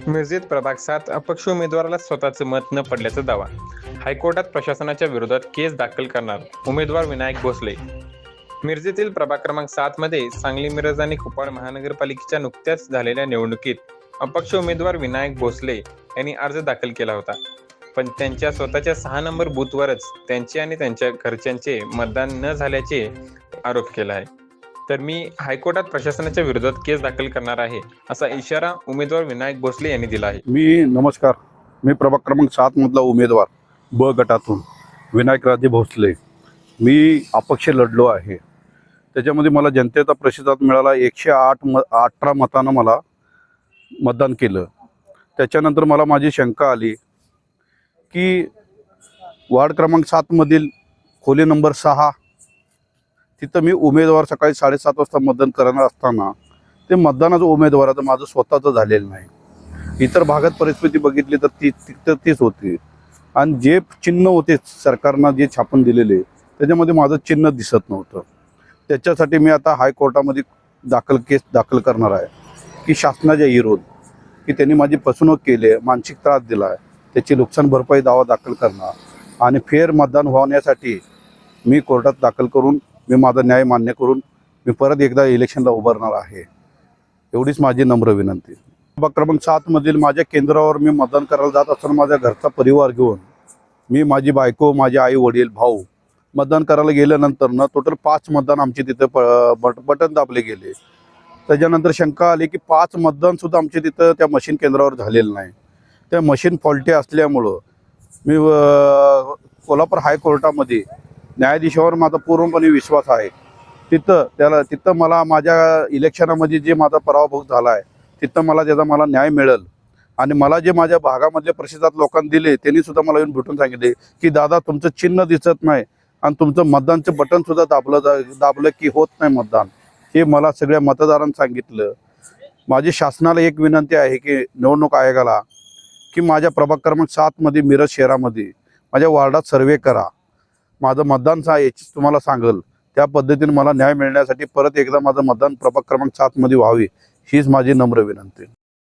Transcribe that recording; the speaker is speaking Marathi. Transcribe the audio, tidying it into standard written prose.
मिरजेत प्रभाग 7 अपक्ष उमेदवाराला स्वतःचं मत न पडल्याचा दावा. हायकोर्टात प्रशासनाच्या विरोधात केस दाखल करणार उमेदवार विनायक भोसले. मिरजेतील प्रभाग क्रमांक 7 मध्ये सांगली, मिरज आणि कुपवाड महानगरपालिकेच्या नुकत्याच झालेल्या निवडणुकीत अपक्ष उमेदवार विनायक भोसले यांनी अर्ज दाखल केला होता. पण त्यांच्या स्वतःच्या 6 नंबर बूथवरच त्यांचे आणि त्यांच्या घरच्यांचे मतदान न झाल्याचे आरोप केला आहे. तर मी हायकोर्टात प्रशासनाच्या विरोधात केस दाखल करणार आहे, असा इशारा उमेदवार विनायक भोसले यांनी दिला आहे. नमस्कार. मी प्रभाग क्रमांक 7 मधला उमेदवार ब गटातून विनायकराजे भोसले. मी अपक्ष लढलो आहे. त्याच्यामध्ये मला जनतेचा प्रतिसाद मिळाला. 118 मतानं मला मतदान केलं. त्याच्यानंतर मला माझी शंका आली की वार्ड क्रमांक 7 मधील खोली नंबर 6 तिथं मी उमेदवार सकाळी 7:30 वाजता मतदान करणार असताना ते मतदानाचं उमेदवाराचं माझं स्वतःचं झालेलं नाही. इतर भागात परिस्थिती बघितली तर तीच होती. आणि जे चिन्ह होते सरकारनं जे छापून दिलेले त्याच्यामध्ये माझं चिन्ह दिसत नव्हतं. त्याच्यासाठी मी आता हायकोर्टामध्ये केस दाखल करणार आहे की शासनाच्या विरोध की त्यांनी माझी फसवणूक केली आहे, मानसिक त्रास दिला आहे, त्याची नुकसान भरपाई दावा दाखल करणार आणि फेर मतदान होण्यासाठी मी कोर्टात दाखल करून मी माझा न्याय मान्य करून मी परत एकदा इलेक्शनला उभारणार आहे. एवढीच माझी नम्र विनंती. प्रभाग क्रमांक 7 मधील माझ्या केंद्रावर मी मतदान करायला जात असताना माझ्या घरचा परिवार घेऊन मी, माझी बायको, माझे आई वडील, भाऊ मतदान करायला गेल्यानंतर टोटल 5 मतदान आमचे तिथं बटन दाबले गेले. त्याच्यानंतर शंका आली की 5 मतदानसुद्धा आमचे तिथं त्या मशीन केंद्रावर झालेलं नाही. त्या मशीन फॉल्टी असल्यामुळं मी कोल्हापूर हायकोर्टामध्ये न्यायाधीशावर माझा पूर्णपणे विश्वास आहे. तिथं मला माझ्या इलेक्शनामध्ये जे माझा पराभव झाला आहे तिथं मला न्याय मिळेल. आणि मला जे माझ्या भागामधले प्रतिसाद लोकांनी दिले त्यांनी सुद्धा मला येऊन भेटून सांगितले की दादा तुमचं चिन्ह दिसत नाही आणि तुमचं मतदानचं बटनसुद्धा दाबलं की होत नाही मतदान. हे मला सगळ्या मतदारांनी सांगितलं. माझी शासनाला एक विनंती आहे की निवडणूक आयोगाला की माझ्या प्रभाग क्रमांक 7 मध्ये मिरज शहरामध्ये माझ्या वार्डात सर्वे करा. माझं मतदान याची तुम्हाला सांगेल त्या पद्धतीने मला न्याय मिळण्यासाठी परत एकदा माझं मतदान प्रभाग क्रमांक 7 मध्ये व्हावे हीच माझी नम्र विनंती.